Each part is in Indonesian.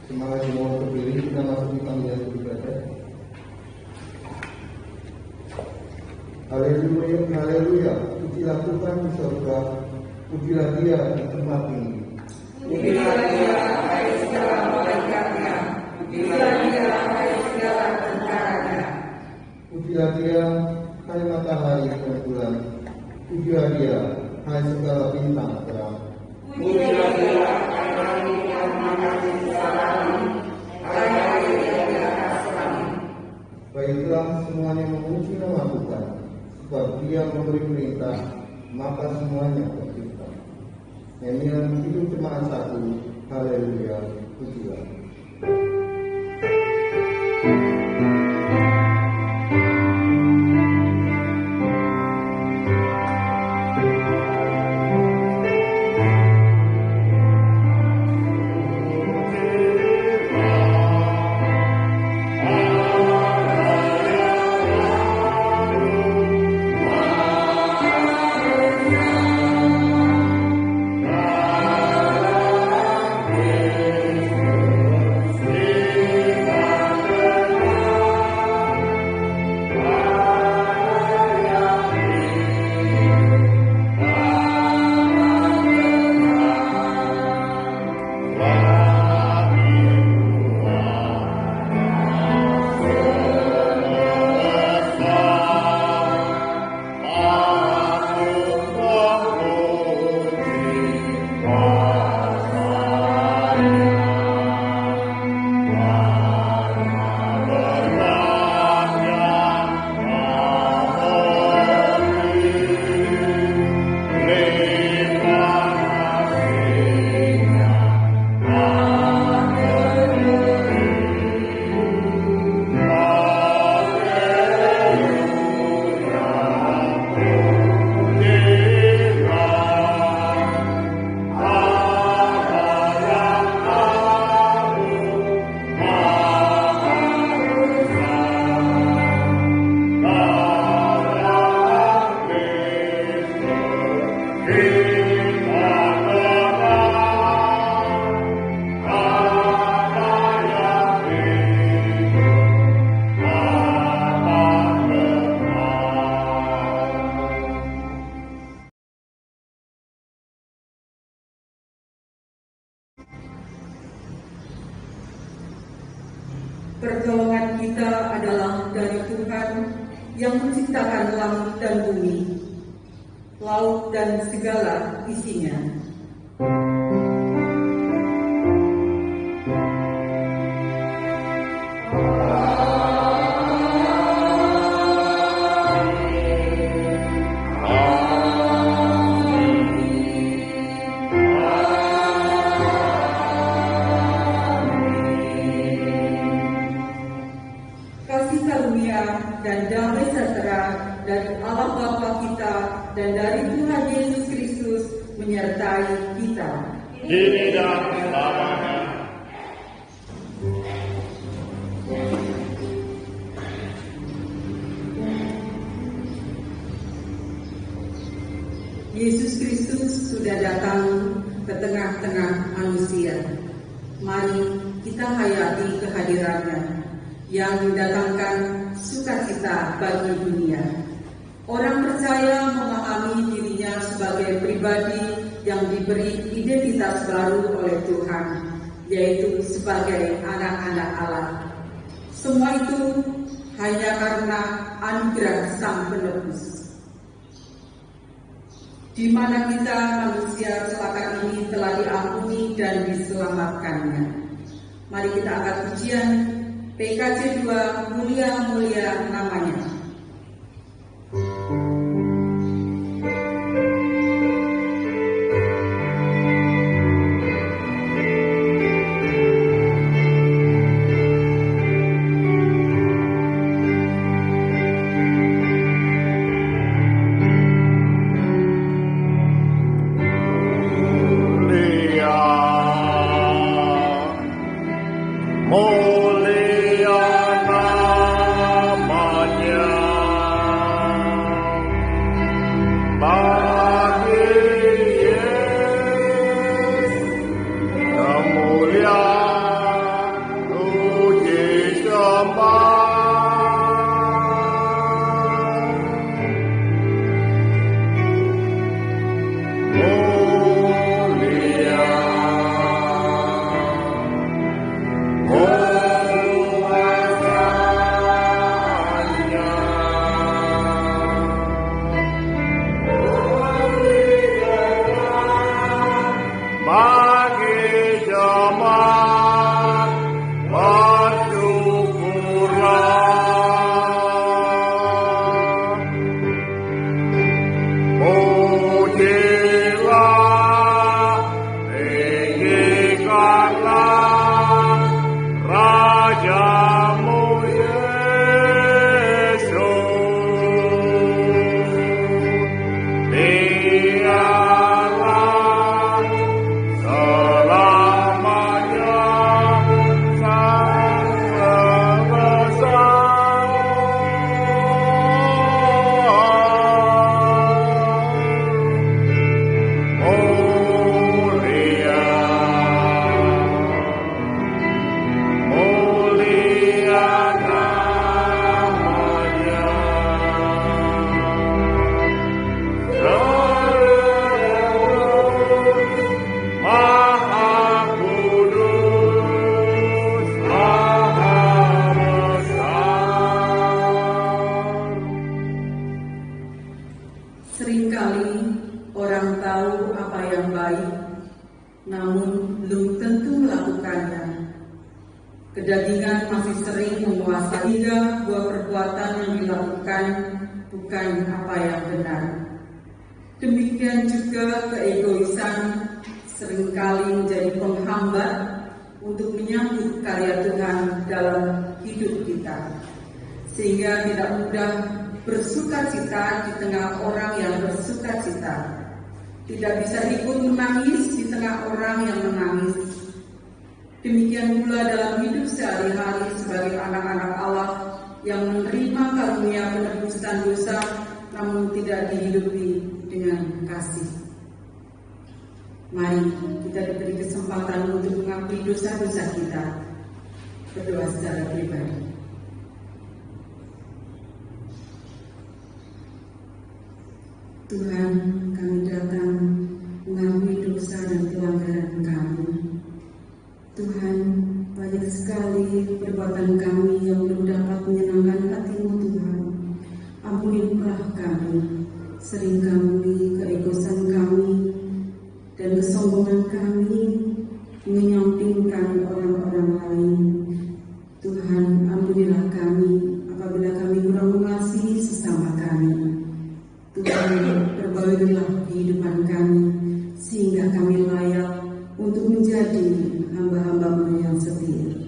Semangat semua terpilih, kita masuk di panggilan beribadah. Haleluya, haleluya, pujilah Tuhan di surga, pujilah Dia di tempat ini. Pujilah Dia, hai segala malaikatnya, pujilah Dia, hai segala tentaranya. Pujilah Dia, hai matahari dan bulan, pujilah Dia, hai segala bintang terang. Pujilah Dia, hai langit yang mengasihi segala langit, hai air yang di atas langit. Baiklah semuanya memuji nama Tuhan, sebab Dia memberi perintah, maka semuanya tercipta. Nyanyian hidup jemaat 1, haleluya, pujilah. Pertolongan kita adalah dari Tuhan yang menciptakan langit dan bumi, laut dan segala isinya. Kasih karunia dan damai sejahtera dari Allah Bapa kita dan dari Tuhan Yesus Kristus menyertai kita. Kini dan selamanya. Yesus Kristus sudah datang ke tengah-tengah manusia. Mari kita hayati kehadirannya yang mendatangkan sukacita bagi dunia. Orang percaya memahami dirinya sebagai pribadi yang diberi identitas baru oleh Tuhan, yaitu sebagai anak-anak Allah. Semua itu hanya karena anugerah Sang Penebus, di mana kita manusia celaka ini telah diampuni dan diselamatkannya. Mari kita angkat pujian PKJ 2, mulia-mulia namanya. Mulia namanya. Seringkali orang tahu apa yang baik, namun belum tentu melakukannya. Kedagingan masih sering menguasai hingga buah perbuatan yang dilakukan bukan apa yang benar. Demikian juga keegoisan seringkali menjadi penghambat untuk menyambut karya Tuhan dalam hidup kita, sehingga tidak mudah bersukacita di tengah orang yang bersukacita, tidak bisa ikut menangis di tengah orang yang menangis. Demikian pula dalam hidup sehari-hari sebagai anak-anak Allah yang menerima karunia penebusan dosa, namun tidak dihidupi dengan kasih. Mari kita diberi kesempatan untuk mengakui dosa-dosa kita. Berdoa secara pribadi. Tuhan, kami datang mengakui dosa dan pelanggaran kami. Tuhan, banyak sekali perbuatan kami yang belum dapat menyenangkan hati-Mu Tuhan. Ampunilah kami, seringkali keegoisan kami dan kesombongan kami menyampingkan orang-orang lain. Tuhan, ampunilah kami apabila kami kurang mengasihi sesama kami. Tuhan, perbaikilah kehidupan kami sehingga kami layak untuk menjadi hamba-hamba-Mu yang setia.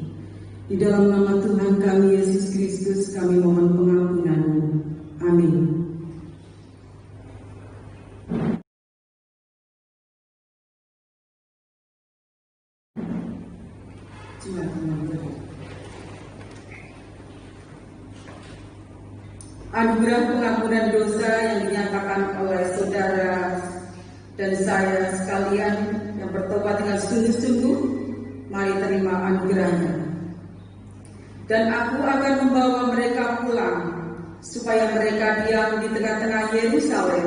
Di dalam nama Tuhan kami Yesus Kristus kami mohon pengampunan-Mu. Amin. Anugerah pengampunan dosa yang dinyatakan oleh saudara dan saya sekalian yang bertobat dengan sungguh-sungguh, mari terima anugerahnya. Dan aku akan membawa mereka pulang, supaya mereka diam di tengah-tengah Yerusalem.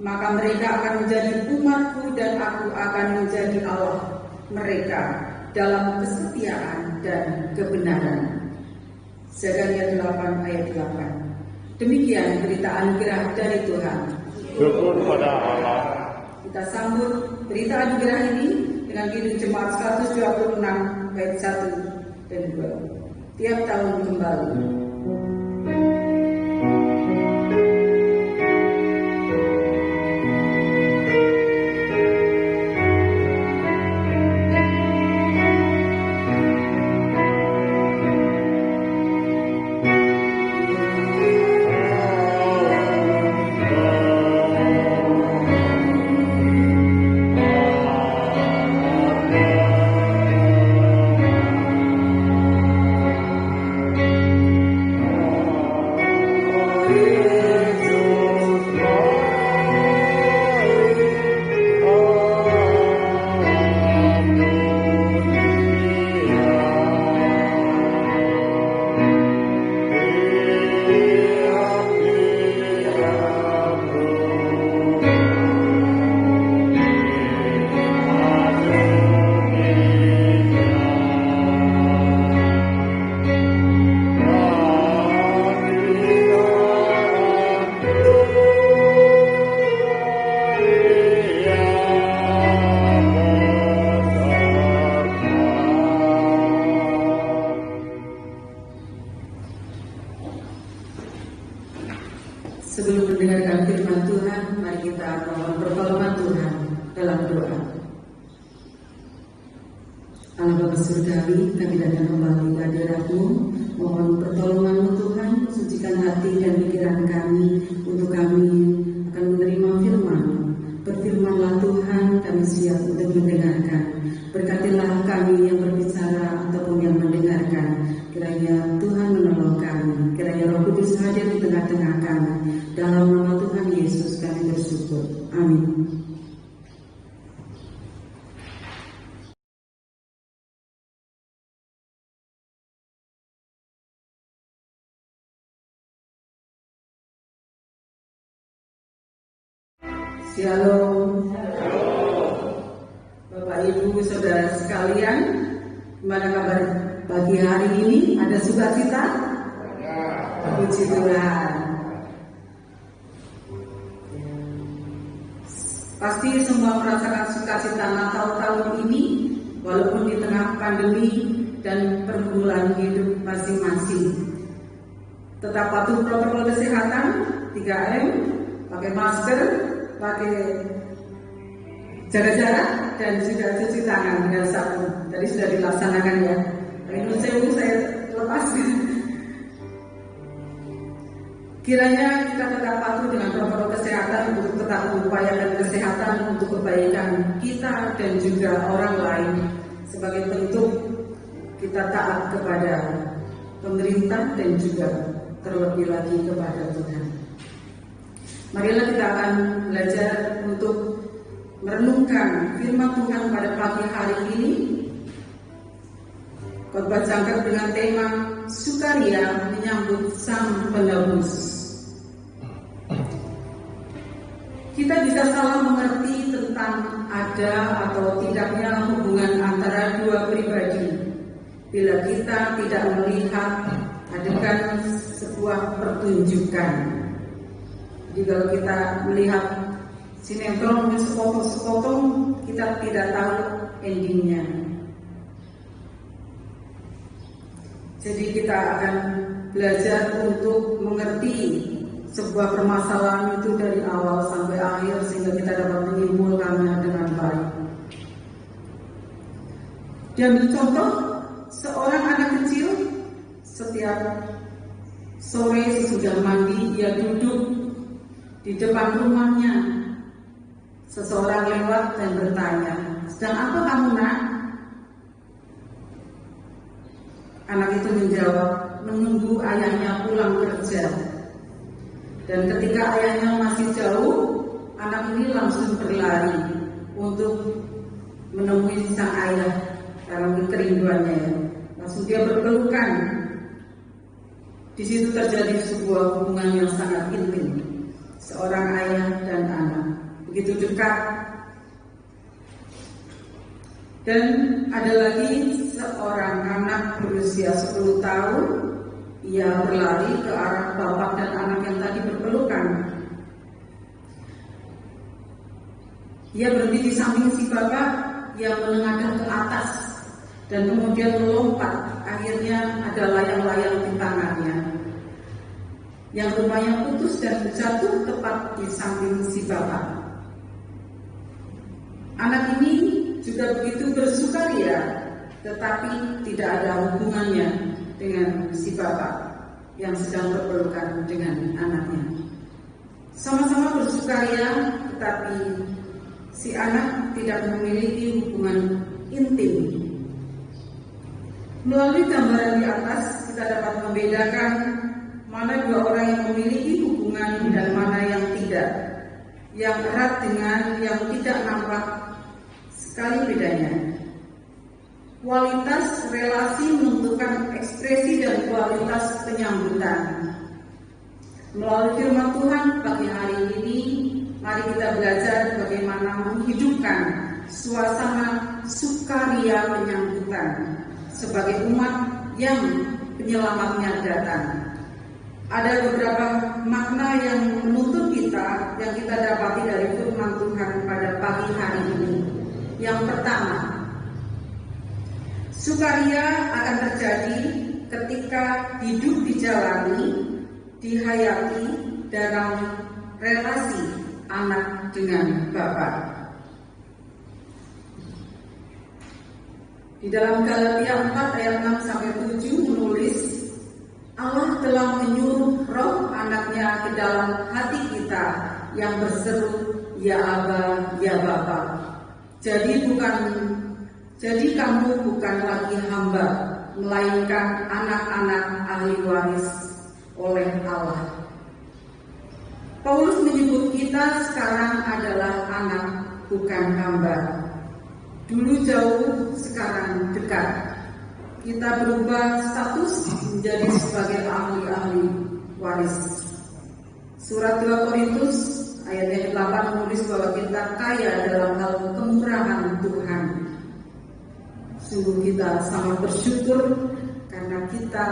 Maka mereka akan menjadi umatku dan aku akan menjadi Allah mereka dalam kesetiaan dan kebenaran. Zakaria 8 ayat 8. Demikian berita anugerah dari Tuhan. Syukur pada Allah. Kita sambut berita anugerah ini dengan Kidung Jemaat 126 ayat 1 dan 2. Tiap tahun kembali. Sebelum mendengarkan firman Tuhan, mari kita mohon pertolongan Tuhan dalam doa. Allah Bapa Surgawi, kami datang kembali ke hadirat-Mu, mohon pertolongan-Mu Tuhan, sucikan hati dan pikiran kami untuk kami akan menerima firman-Mu. Berfirmanlah Tuhan, kami siap untuk mendengarkan. Berkatilah kami yang berbicara ataupun yang mendengarkan. Kiranya Tuhan menolong kami, kiranya Roh Kudus hadir di tengah-tengah kami. Dalam nama Tuhan Yesus kami bersyukur. Amin. Shalom. Bapak Ibu Saudara sekalian, gimana kabar pagi hari ini? Ada sukacita? Puji Tuhan. Pasti semua merasakan sukacita Natal tahun ini, walaupun di tengah pandemi dan pergumulan hidup masing-masing. Tetap patuh protokol kesehatan, 3M, pakai masker, pakai jaga jarak, dan juga cuci tangan dengan sabun. Tadi sudah dilaksanakan ya. Ini saya lepas. Kiranya kita tetap patuh dengan protokol kesehatan untuk tetap mengupayakan kesehatan untuk kebaikan kita dan juga orang lain. Sebagai bentuk kita taat kepada pemerintah dan juga terlebih lagi kepada Tuhan. Marilah kita akan belajar untuk merenungkan firman Tuhan pada pagi hari ini. Khotbah jangkar dengan tema Sukaria menyambut Sang Penebus. Kita bisa salah mengerti tentang ada atau tidaknya hubungan antara dua pribadi bila kita tidak melihat adegan sebuah pertunjukan. Jadi kalau kita melihat sinetron sepotong-sepotong, kita tidak tahu endingnya. Jadi kita akan belajar untuk mengerti sebuah permasalahan itu dari awal sampai akhir sehingga kita dapat menyimpulkannya dengan baik. Diambil contoh, seorang anak kecil setiap sore sesudah mandi ia duduk di depan rumahnya. Seseorang lewat dan bertanya, "Sedang apa kamu, Nak?" Anak itu menjawab, "Menunggu ayahnya pulang kerja." Dan ketika ayahnya masih jauh, anak ini langsung berlari untuk menemui sang ayah dalam kerinduannya. Langsung dia berpelukan. Di situ terjadi sebuah hubungan yang sangat intim, seorang ayah dan anak, begitu dekat. Dan ada lagi seorang anak berusia 10 tahun. Ia berlari ke arah bapak dan anak yang tadi berpelukan. Ia berhenti di samping si bapak, ia menengadang ke atas dan kemudian melompat. Akhirnya ada layang-layang di tangannya yang rupanya putus dan jatuh tepat di samping si bapak. Anak ini juga begitu bersukaria, tetapi tidak ada hubungannya dengan si bapak yang sedang berpelukan dengan anaknya. Sama-sama bersukaria, tetapi si anak tidak memiliki hubungan intim. Melalui gambaran di atas, kita dapat membedakan mana dua orang yang memiliki hubungan dan mana yang tidak, yang erat dengan yang tidak nampak sekali bedanya. Kualitas relasi menentukan ekspresi dan kualitas penyambutan. Melalui firman Tuhan pagi hari ini, mari kita belajar bagaimana menghidupkan suasana sukaria penyambutan sebagai umat yang penyelamatnya datang. Ada beberapa makna yang menuntut kita yang kita dapati dari firman Tuhan pada pagi hari ini. Yang pertama, sukaria akan terjadi ketika hidup dijalani, dihayati dalam relasi anak dengan Bapa. Di dalam Galatia 4 ayat 6-7 menulis, Allah telah menyuruh roh anaknya ke dalam hati kita yang berseru, "Ya Aba, ya Bapa." Jadi kamu bukan lagi hamba, melainkan anak-anak ahli waris oleh Allah. Paulus menyebut kita sekarang adalah anak, bukan hamba. Dulu jauh, sekarang dekat. Kita berubah status menjadi sebagai ahli-ahli waris. Surat 2 Korintus ayat yang 8 menulis bahwa kita kaya dalam hal kemurahan Tuhan. Sungguh kita sangat bersyukur karena kita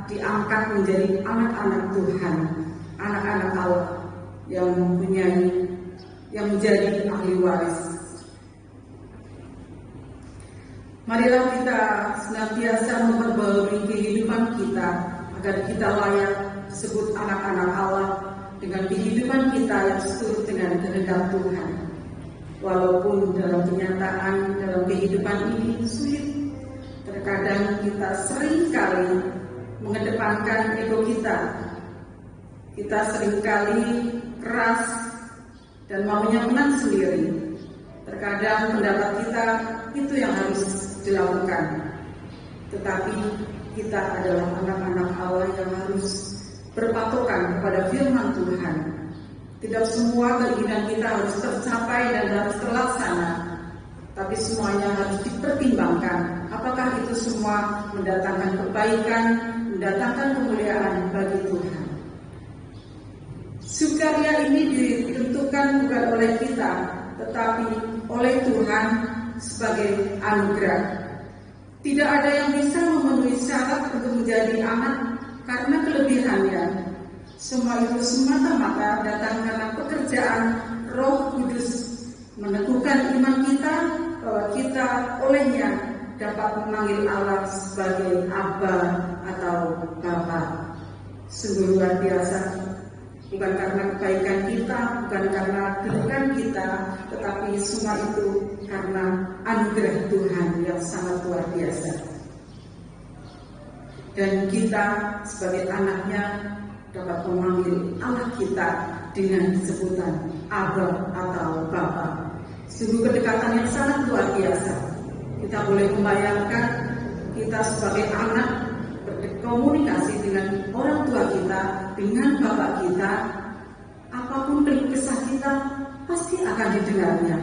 diangkat menjadi anak-anak Tuhan, anak-anak Allah yang mempunyai yang menjadi ahli waris. Marilah kita senantiasa memperbarui kehidupan kita agar kita layak disebut anak-anak Allah dengan kehidupan kita yang seturut dengan kehendak Tuhan. Walaupun dalam kenyataan dalam kehidupan ini sulit, terkadang kita seringkali mengedepankan ego kita. Kita seringkali keras dan maunya menang sendiri. Terkadang pendapat kita itu yang harus dilakukan. Tetapi kita adalah anak-anak Allah yang harus berpatokan kepada firman Tuhan. Tidak semua keinginan kita harus tercapai dan harus terlaksana, tapi semuanya harus dipertimbangkan. Apakah itu semua mendatangkan kebaikan, mendatangkan kemuliaan bagi Tuhan. Sukaria ini ditentukan bukan oleh kita, tetapi oleh Tuhan sebagai anugerah. Tidak ada yang bisa memenuhi syarat untuk menjadi anak karena kelebihannya. Semua itu semata-mata datang karena pekerjaan Roh Kudus meneguhkan iman kita bahwa kita olehnya dapat memanggil Allah sebagai Abba atau Bapa. Sungguh luar biasa. Bukan karena kebaikan kita, bukan karena kedudukan kita, tetapi semua itu karena anugerah Tuhan yang sangat luar biasa. Dan kita sebagai anaknya dapat memanggil Allah kita dengan sebutan Abba atau Bapa. Sungguh kedekatan yang sangat luar biasa. Kita boleh membayangkan kita sebagai anak berkomunikasi dengan orang tua kita, dengan bapak kita, apapun keluh kesah kita pasti akan didengarnya.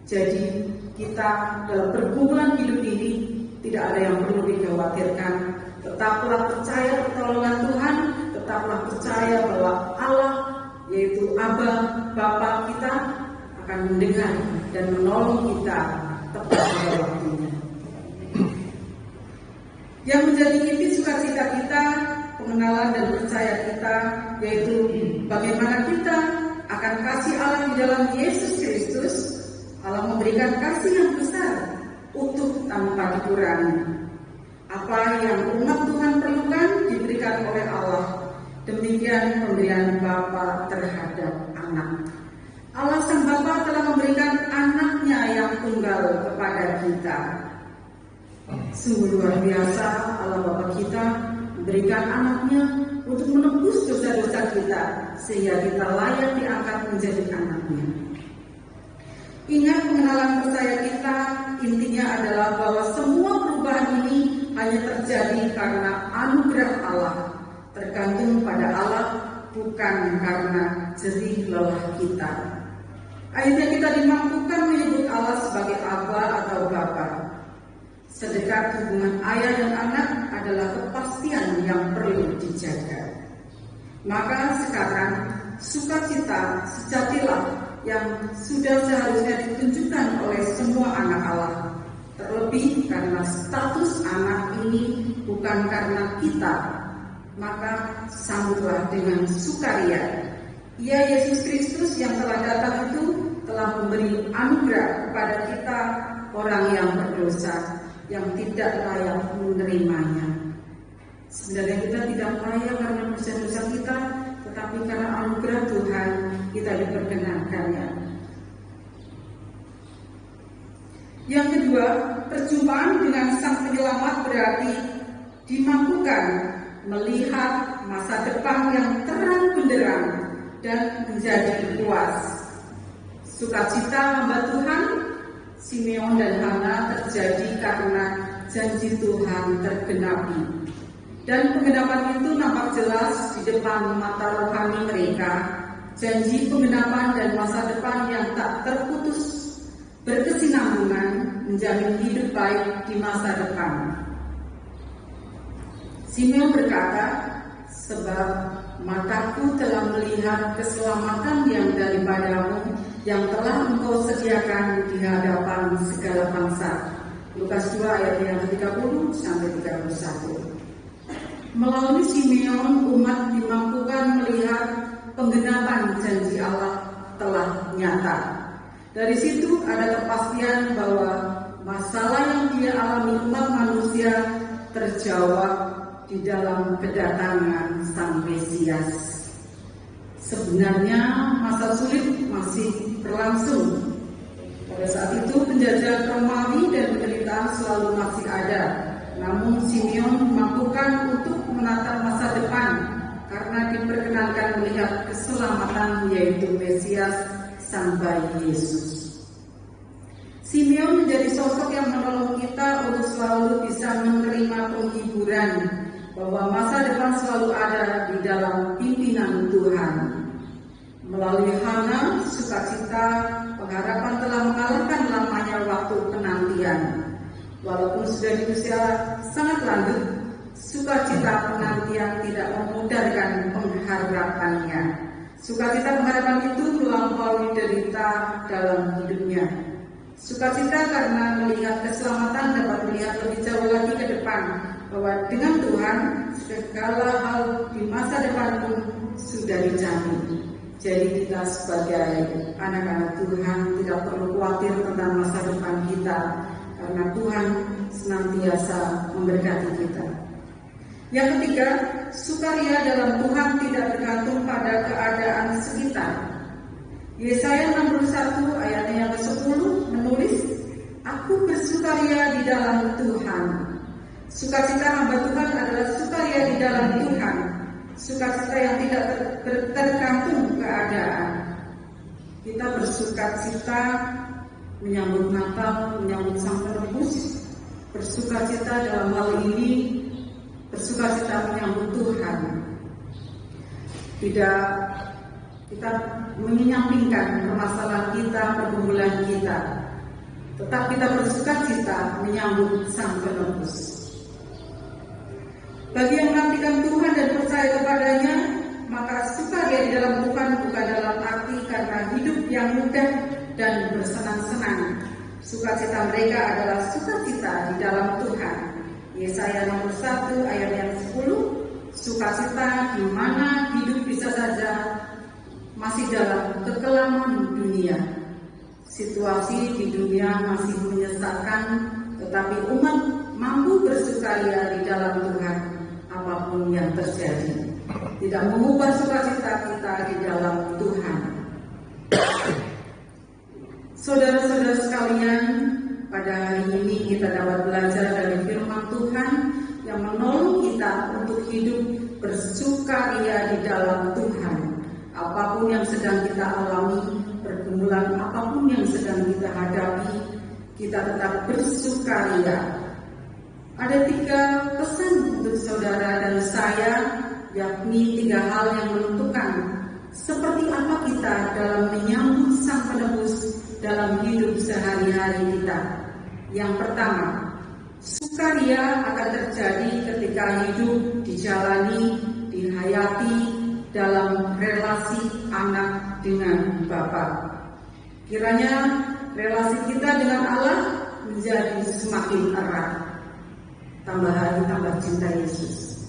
Jadi kita dalam pergumulan hidup ini tidak ada yang perlu dikhawatirkan. Tetaplah percaya pertolongan Tuhan, tetaplah percaya bahwa Allah yaitu Abba, Bapa kita akan mendengar dan menolong kita tepat pada waktunya. Yang menjadi inti sukacita kita, pengenalan dan percaya kita, yaitu bagaimana kita akan kasih Allah di dalam Yesus Kristus. Allah memberikan kasih yang besar, utuh tanpa dikurangi. Apa yang umat Tuhan perlukan diberikan oleh Allah. Demikian pemberian Bapa terhadap anak. Allah Sang Bapa telah memberikan anaknya yang tunggal kepada kita. Sungguh luar biasa Allah Bapa kita memberikan anaknya untuk menebus dosa-dosa kita sehingga kita layak diangkat menjadi anaknya. Ingat pengenalan percaya kita intinya adalah bahwa semua perubahan ini hanya terjadi karena anugerah Allah, tergantung pada Allah bukan karena jerih lelah kita. Akhirnya kita dimampukan menyebut Allah sebagai Abba atau Bapa. Sedekat hubungan ayah dan anak adalah kepastian yang perlu dijaga. Maka sekarang sukacita sejatilah yang sudah seharusnya ditunjukkan oleh semua anak Allah. Terlebih karena status anak ini bukan karena kita, maka sambutlah dengan sukaria. Ia Yesus Kristus yang telah datang itu telah memberi anugerah kepada kita orang yang berdosa, yang tidak layak menerimanya. Sebenarnya kita tidak layak karena dosa-dosa kita, tetapi karena anugerah Tuhan kita diperkenankannya. Yang kedua, perjumpaan dengan Sang Penyelamat berarti dimampukan melihat masa depan yang terang benderang dan menjadi puas. Sukacita hamba Tuhan Simeon dan Hana terjadi karena janji Tuhan tergenapi. Dan penggenapan itu nampak jelas di depan mata rohani mereka. Janji penggenapan dan masa depan yang tak terputus berkesinambungan menjamin hidup baik di masa depan. Simeon berkata, sebab mataku telah melihat keselamatan yang daripadamu, yang telah engkau sediakan di hadapan segala bangsa. Lukas 2 ayat yang ke-30 sampai 31. Melalui Simeon, umat dimampukan melihat penggenapan janji Allah telah nyata. Dari situ ada kepastian bahwa masalah yang dia alami umat manusia terjawab di dalam kedatangan Sang Mesias. Sebenarnya masa sulit masih berlangsung. Pada saat itu penjajah Romawi dan penderitaan selalu masih ada. Namun Simeon memampukan untuk menata masa depan karena diperkenankan melihat keselamatan, yaitu Mesias Sang Bayi Yesus. Simeon menjadi sosok yang menolong kita untuk selalu bisa menerima penghiburan bahwa masa depan selalu ada di dalam pimpinan Tuhan. Melalui Hana, sukacita, pengharapan telah mengalahkan lamanya waktu penantian. Walaupun sudah di usia sangat lanjut, sukacita penantian tidak memudarkan pengharapannya. Sukacita pengharapan itu melampaui derita dalam hidupnya. Sukacita karena melihat keselamatan dapat melihat lebih jauh lagi ke depan, bahwa dengan Tuhan segala hal di masa depan pun sudah dijamin. Jadi kita sebagai anak-anak Tuhan tidak perlu khawatir tentang masa depan kita, karena Tuhan senantiasa memberkati kita. Yang ketiga, sukaria dalam Tuhan tidak tergantung pada keadaan sekitar. Yesaya 61 ayatnya yang ke-10 menulis, "Aku bersukaria di dalam Tuhan." Sukacita hamba Tuhan adalah sukaria di dalam Tuhan. Sukacita yang tidak tergantung keadaan. Kita bersukacita menyambut Natal, menyambut Sang Penebus. Bersukacita dalam hal ini, bersukacita menyambut Tuhan. Tidak kita menyampingkan permasalahan kita, pergumulan kita. Tetap kita bersukacita menyambut Sang Penebus. Bagi yang menantikan Tuhan dan percaya kepadanya, maka sukaria di dalam Tuhan bukan dalam arti karena hidup yang mudah dan bersenang-senang. Sukacita mereka adalah sukacita di dalam Tuhan. Yesaya 1 ayat yang 10, sukacita di mana hidup bisa saja masih dalam kekelaman dunia. Situasi di dunia masih menyesatkan, tetapi umat mampu bersukaria di dalam Tuhan apapun yang terjadi. Tidak mengubah sukacita kita di dalam Tuhan. Saudara-saudara sekalian, pada hari ini kita dapat belajar dari firman Tuhan yang menolong kita untuk hidup bersukaria di dalam Tuhan. Apapun yang sedang kita alami, pergumulan apapun yang sedang kita hadapi, kita tetap bersukaria. Ada 3 pesan untuk saudara dan saya, yakni 3 hal yang menentukan seperti apa kita dalam menyambut Sang Penebus dalam hidup sehari-hari kita. Yang pertama, sukaria akan terjadi ketika hidup dijalani, dihayati dalam relasi anak dengan Bapa. Kiranya relasi kita dengan Allah menjadi semakin erat. Tambah hari tambah cinta Yesus.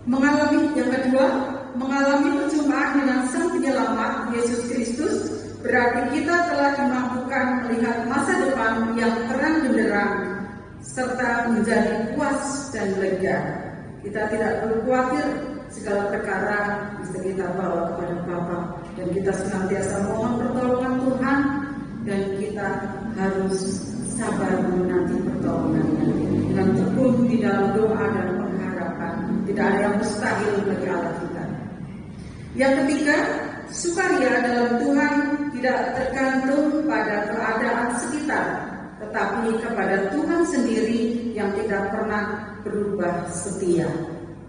Yang kedua, mengalami perjumpaan dengan Sang Penyelamat Yesus Kristus berarti kita telah dimampukan melihat masa depan yang terang benderang serta menjadi puas dan lega. Kita tidak perlu khawatir, segala perkara bisa kita bawa kepada Bapa, dan kita senantiasa mohon pertolongan Tuhan, dan kita harus sabar menanti pertolongannya dengan tekun di dalam doa dan pengharapan. Tidak ada yang mustahil bagi Allah kita. Yang ketiga, sukaria dalam Tuhan tidak tergantung pada keadaan sekitar, tetapi kepada Tuhan sendiri yang tidak pernah berubah setia.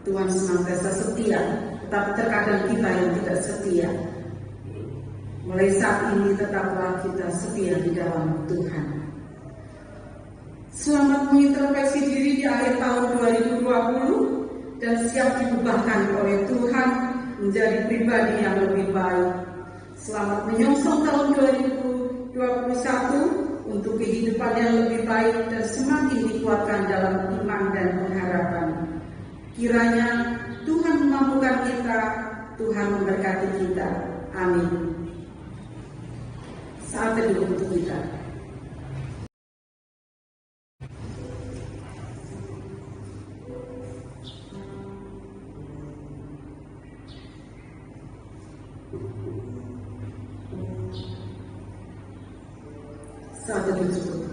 Tuhan senantiasa setia, tetapi terkadang kita yang tidak setia. Mulai saat ini tetaplah kita setia di dalam Tuhan. Selamat mengintrospeksi diri di akhir tahun 2020 dan siap diubahkan oleh Tuhan menjadi pribadi yang lebih baik. Selamat menyongsong tahun 2021 untuk kehidupan yang lebih baik dan semakin dikuatkan dalam iman dan pengharapan. Kiranya Tuhan memampukan kita, Tuhan memberkati kita. Amin. Saat teduh untuk kita. Saat teduh cukup.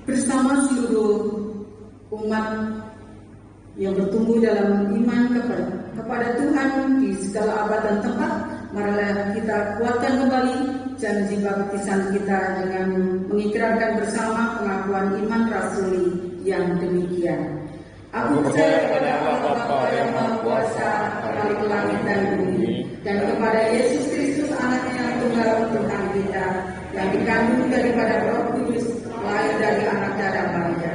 Bersama seluruh umat yang bertumbuh dalam iman kepada Tuhan di segala abad dan tempat, marilah kita kuatkan kembali janji baptisan kita dengan mengikrarkan bersama pengakuan iman rasuli yang demikian. Aku percaya kepada Allah Bapa yang Maha Kuasa, Khalik langit dan bumi, dan kepada Yesus Kristus anaknya yang tunggal Tuhan kita, yang dikandung daripada Roh Kudus, lahir dari anak darah Maria,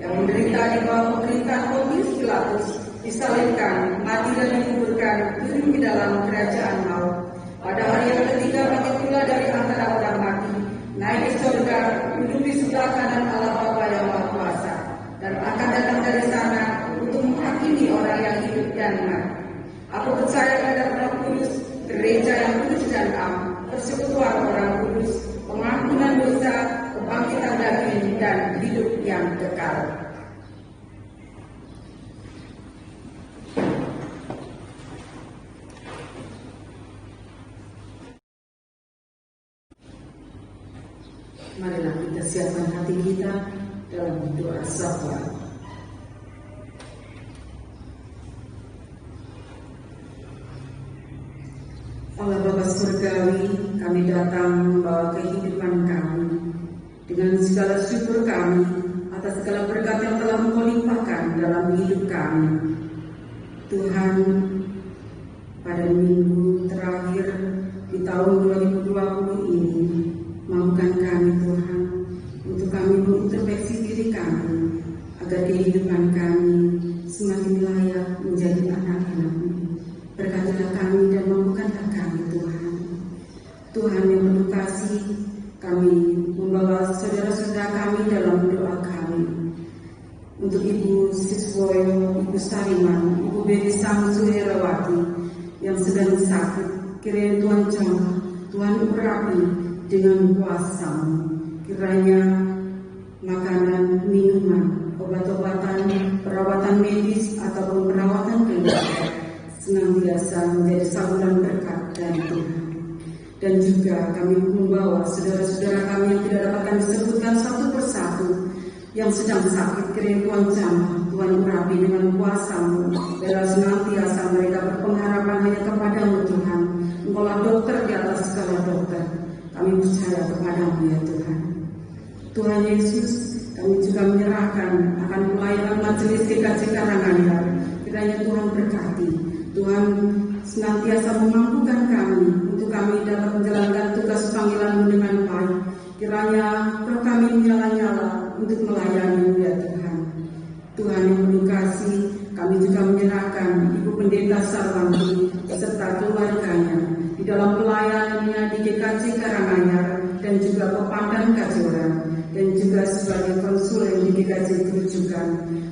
yang menderita di bawah pemerintahan Pontius Pilatus, disalibkan, mati dan dikuburkan, turun ke dalam kerajaan maut. Pada hari yang ketiga bangkit pula dari antara orang mati, naik ke surga, duduk di sebelah kanan Allah Bapa yang Maha Kuasa, dan akan datang dari sana untuk menghakimi orang yang hidup dan mati. Aku percaya pada Roh Kudus, gereja yang kudus dan am, persekutuan orang kudus, pengampunan dosa, kebangkitan daging dan hidup yang kekal. Marilah kita siapkan hati kita dalam doa syafaat. Allah Bapa Surgawi, kami datang membawa kehidupan kami dengan segala syukur kami atas segala berkat yang telah Engkau limpahkan dalam hidup kami. Tuhan, pada minggu terakhir di tahun 2020 ini, mampukan kami Tuhan untuk kami mengintrospeksi diri kami agar kehidupan kami semakin layak menjadi anak-anak-Mu. Berkatilah kami dan mampukanlah kami Tuhan. Tuhan yang penuh kasih, kami membawa saudara-saudara kami dalam doa kami. Untuk Ibu Siswoyo, Ibu Sariman, Ibu Beri Samsuherawati yang sedang sakit, kiranya Tuhan jamah, Tuhan urapi dengan kuasa-Mu. Kiranya makanan, minuman, obat-obatan, perawatan medis ataupun perawatan keluarga senantiasa menjadi saluran berkat dari Tuhan. Dan juga kami membawa saudara-saudara kami yang tidak dapatkan disebutkan satu persatu yang sedang sakit, kiranya Tuhan jamah, Tuhan urapi dengan kuasa-Mu. Biarlah senantiasa mereka berpengharapan hanya kepada-Mu Tuhan. Engkaulah dokter di atas segala dokter. Kami percaya kepada-Mu ya Tuhan. Tuhan Yesus, kami juga menyerahkan akan pelayanan majelis GKJ Karanganyar. Kiranya Tuhan berkati. Tuhan senantiasa memampukan kami untuk kami dapat menjalankan tugas panggilan-Mu dengan baik. Kiranya roh kami menyala-nyala untuk melayani-Mu ya Tuhan. Tuhan yang penuh kasih, kami juga menyerahkan Ibu Pendeta Sarwanti serta keluarganya di dalam pelayanannya di GKJ Karanganyar dan juga Pepandan Kajoran, dan juga sebagai konsulen di GKJ Kerujukan.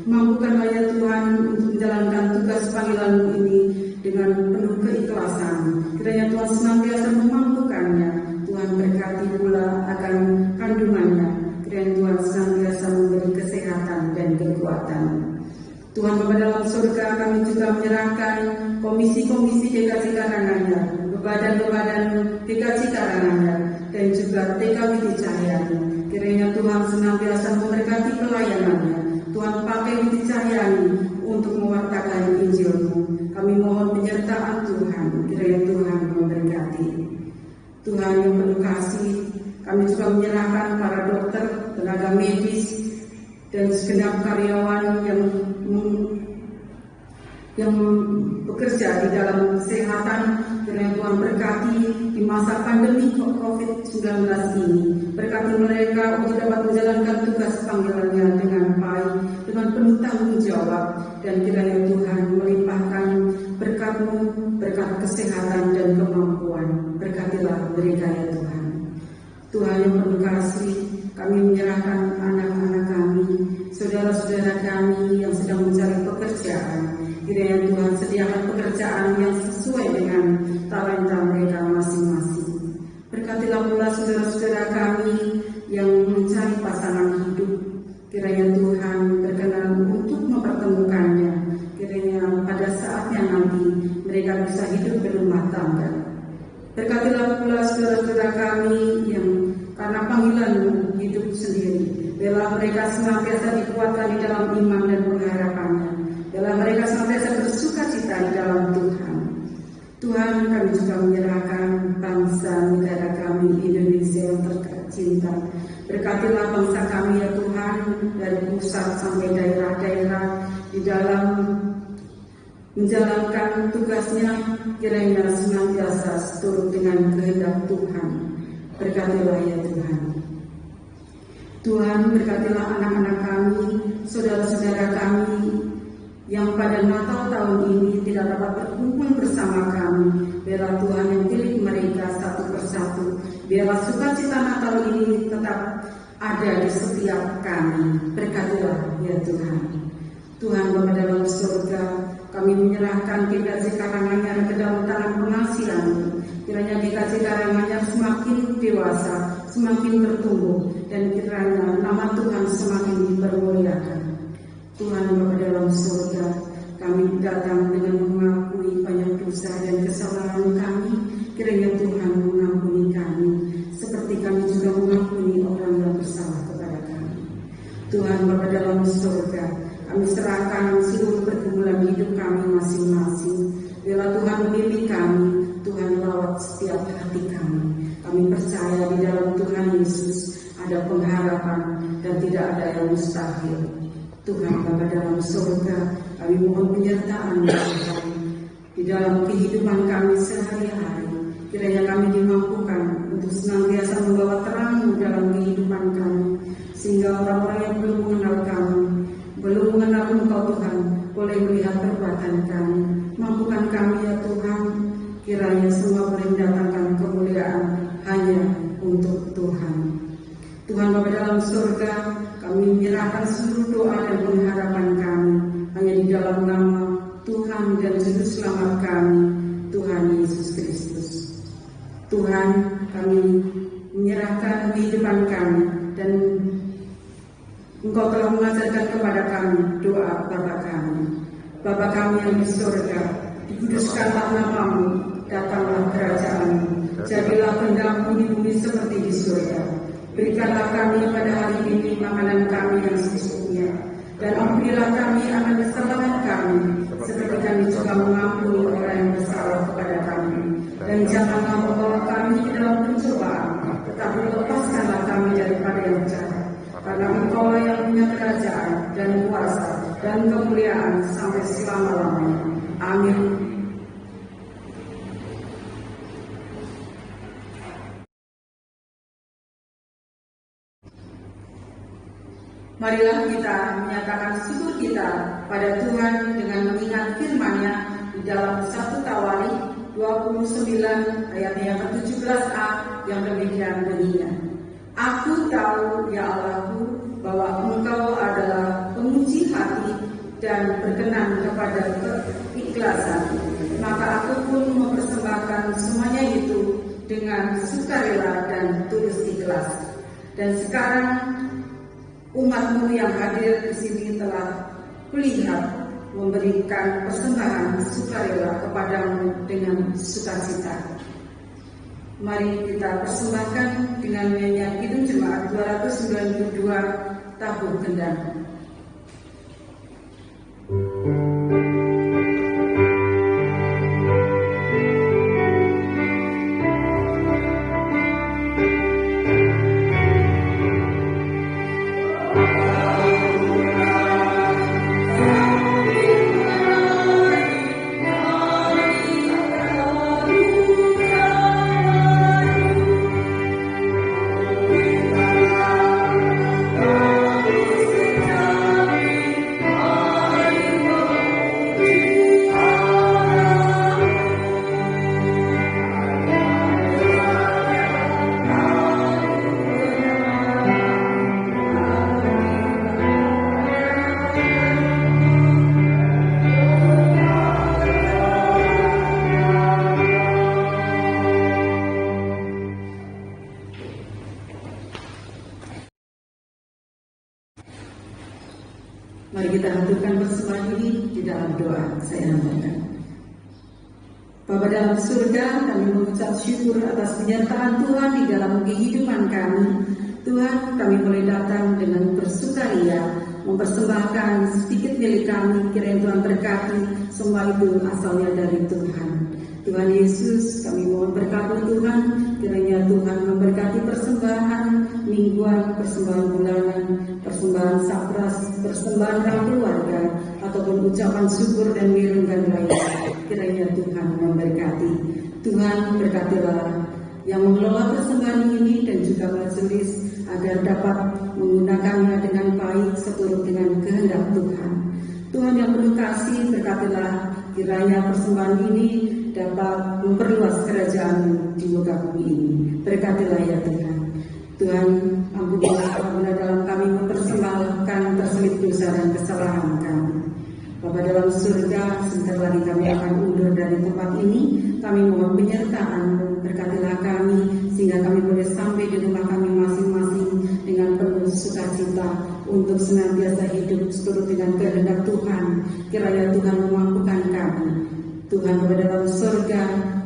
Mampukanlah ya Tuhan untuk menjalankan tugas panggilan-Mu ini dengan penuh keikhlasan. Kiranya Tuhan senantiasa memampukannya. Tuhan berkati pula akan kandungannya. Kiranya Tuhan senantiasa memberi kesehatan dan kekuatan. Tuhan Bapa dalam surga, kami juga menyerahkan komisi-komisi GKJ Karanganyar, badan-badan GKJ Karanganyar, dan juga TK Widi Cahyani. Kiranya Tuhan senantiasa memberkati pelayanannya. Tuhan pakai Widi Cahyani untuk mewartakan Injil-Mu. Kami mohon penyertaan Tuhan. Kiranya Tuhan memberkati. Tuhan yang penuh kasih, kami juga menyerahkan para dokter, tenaga medis, dan segenap karyawan yang bekerja di dalam kesehatan. Kiranya Tuhan berkati di masa pandemi COVID-19 ini. Berkati mereka untuk dapat menjalankan tugas panggilannya dengan baik, dengan penuh tanggung jawab. Dan kiranya Tuhan melimpahkan berkat-Mu, berkat kesehatan dan kemampuan. Berkatilah mereka ya Tuhan. Tuhan yang penuh kasih, kami menyerahkan anak-anak kami, saudara-saudara kami yang sedang mencari pekerjaan, kiranya Tuhan sediakan pekerjaan yang sesuai dengan talenta mereka masing-masing. Berkatilah pula saudara-saudara kami yang mencari pasangan hidup, kiranya Tuhan berkenan untuk mempertemukannya, kiranya pada saatnya nanti mereka bisa hidup berumah tangga. Berkatilah pula saudara-saudara kami yang karena panggilan hidup sendiri, biarlah mereka senantiasa dikuatkan di dalam iman dan pengharapannya, biarlah mereka senantiasa bersuka cita di dalam Tuhan. Tuhan, kami juga menyerahkan bangsa negara kami Indonesia yang tercinta. Berkatilah bangsa kami ya Tuhan, dari pusat sampai daerah-daerah di dalam menjalankan tugasnya, kiranya senantiasa seturut dengan kehendak Tuhan. Berkatilah ya Tuhan. Tuhan, berkatilah anak-anak kami, saudara-saudara kami yang pada Natal tahun ini tidak dapat berkumpul bersama kami. Biarlah Tuhan yang pilih mereka satu persatu. Biarlah sukacita Natal ini tetap ada di setiap kami. Berkatilah ya Tuhan. Tuhan Bapa dalam surga, kami menyerahkan GKJ Karanganyar ke dalam tangan pengasihan. Kiranya GKJ Karanganyar semakin dewasa, semakin bertumbuh, dan kiranya nama Tuhan semakin dipermuliakan. Tuhan Bapa dalam surga, kami datang dengan mengakui banyak dosa dan kesalahan kami. Kiranya Tuhan mengampuni kami, seperti kami juga mengampuni orang yang bersalah kepada kami. Tuhan Bapa dalam surga, kami serahkan seluruh pergumulan hidup kami masing-masing. Bila Tuhan memilih kami, Tuhan rawat setiap hati kami. Kami percaya di dalam Tuhan Yesus ada pengharapan dan tidak ada yang mustahil. Tuhan Bapa dalam surga, kami mohon penyertaan Tuhan di dalam kehidupan kami sehari-hari. Kiranya kami dimampukan untuk senantiasa membawa terang dalam kehidupan kami, sehingga orang-orang yang belum mengenal kami, belum mengenal Engkau Tuhan, boleh melihat perbuatan kami. Mampukan kami ya Tuhan, kiranya semua boleh mendatangkan kemuliaan hanya untuk Tuhan. Tuhan Bapa dalam surga, kami menyerahkan seluruh doa dan pengharapan kami hanya di dalam nama Tuhan dan Juru Selamat kami, Tuhan Yesus Kristus. Tuhan, kami menyerahkan kehidupan kami, dan Engkau telah mengajarkan kepada kami doa Bapa kami. Bapa kami yang di surga, dikuduskanlah namamu, datanglah kerajaan-Mu, jadilah kehendak-Mu di bumi seperti di surga. Berikanlah kami pada hari ini makanan kami yang secukupnya, dan ampunilah kami akan kesalahan kami, seperti kami juga mengampuni orang yang bersalah kepada kami. Dan janganlah membawa kami ke dalam pencobaan, tetapi lepaskanlah kami daripada yang jahat. Karena Engkau yang punya kerajaan dan kuasa dan kemuliaan sampai selama-lamanya. Amin. Marilah kita menyatakan syukur kita pada Tuhan dengan mengingat firman-Nya di dalam 1 Tawarikh 29 ayat yang ke-17a yang demikian bunyinya. Aku tahu ya Allahku bahwa Engkau adalah penguji hati dan berkenan kepada keikhlasan. Maka aku pun mempersembahkan semuanya itu dengan sukarela dan tulus ikhlas. Dan sekarang umat-Mu yang hadir di sini telah melihat memberikan persembahan sukarela kepadamu dengan sukacita. Mari kita persembahkan dengan nyanyian Kidung Jemaat 292 Tabuh Gendang. Kita haturkan persembahan ini di dalam doa. Saya hambahkan. Bapa dalam surga, kami mengucap syukur atas penyertaan Tuhan di dalam kehidupan kami. Tuhan, kami boleh datang dengan bersukaria, mempersembahkan sedikit milik kami, kiranya Tuhan berkati, semua itu asalnya dari Tuhan. Tuhan Yesus, kami mohon berkat Tuhan, kiranya Tuhan memberkati persembahan mingguan, persembahan bulanan, persembahan sapras, persembahan dalam keluarga, ataupun ucapan syukur dan mirunggan lainnya. Kiranya Tuhan memberkati. Tuhan berkatilah yang mengelola persembahan ini dan juga majelis agar dapat menggunakannya dengan baik seturut dengan kehendak Tuhan. Tuhan yang penuh kasih, berkatilah kiranya persembahan ini dapat memperluas kerajaan di muka bumi ini. Berkatilah ya Tuhan. Tuhan, ampunilah apabila dalam kami mempersembahkan terselip dosa dan kesalahan kami. Bapa dalam surga, sebentar lagi kami akan undur dari tempat ini. Kami mohon penyertaan, berkatilah kami sehingga kami boleh sampai di rumah kami masing-masing dengan penuh sukacita untuk senantiasa hidup seturut dengan kehendak Tuhan. Kiranya Tuhan memampukan kami. Tuhan Bapa dalam surga,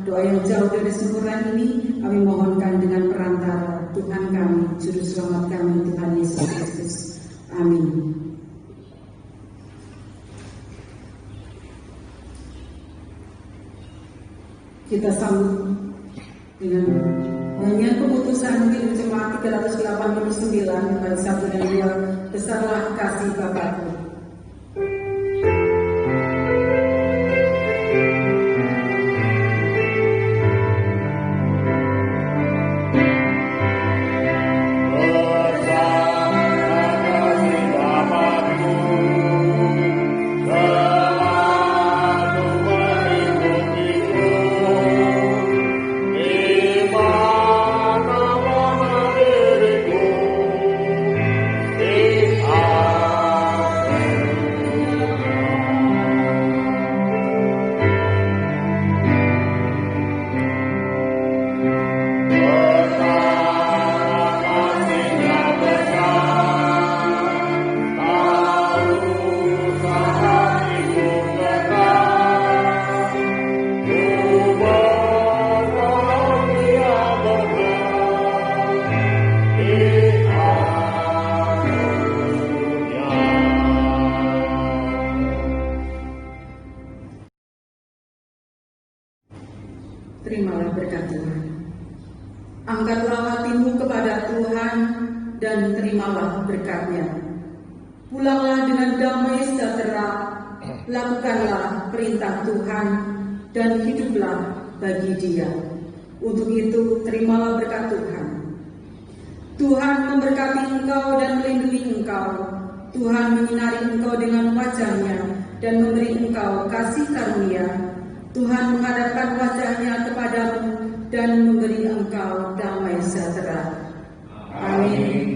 doa yang jauh dari sempurna ini kami mohonkan dengan perantara Tuhan kami, Juru Selamat kami, Tuhan Yesus Kristus. Amin. Kita sambut dengan nyanyian keputusan di jemaat 389 bait 1 dan 2, besarlah kasih Bapakku. Terimalah berkat Tuhan. Angkatlah hatimu kepada Tuhan dan terimalah berkat-Nya. Pulanglah dengan damai sejahtera, lakukanlah perintah Tuhan dan hiduplah bagi Dia. Untuk itu terimalah berkat Tuhan. Tuhan memberkati engkau dan melindungi engkau. Tuhan menyinari engkau dengan wajah-Nya dan memberi engkau kasih karunia. Tuhan menghadapkan wajah-Nya kepadamu dan memberi engkau damai sejahtera. Amin.